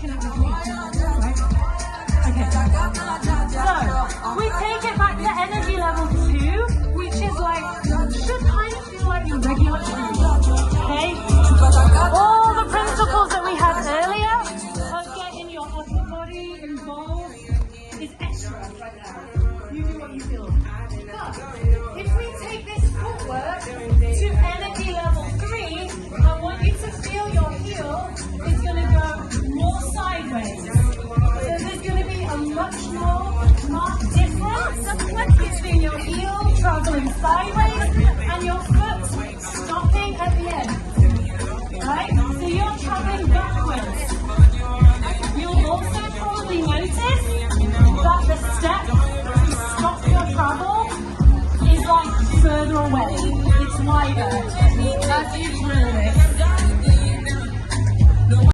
connect with your feet, right? Okay. So we take it back to energy level 2, which is like, should kind of feel like your regular exercise. Okay? All the principles that we had earlier of getting your upper body involved is extra right now. You do what you feel. But if we take this footwork to energy level 3, I want you to feel your heel is going to go more sideways. So there's going to be a much more marked difference between your heel traveling sideways and your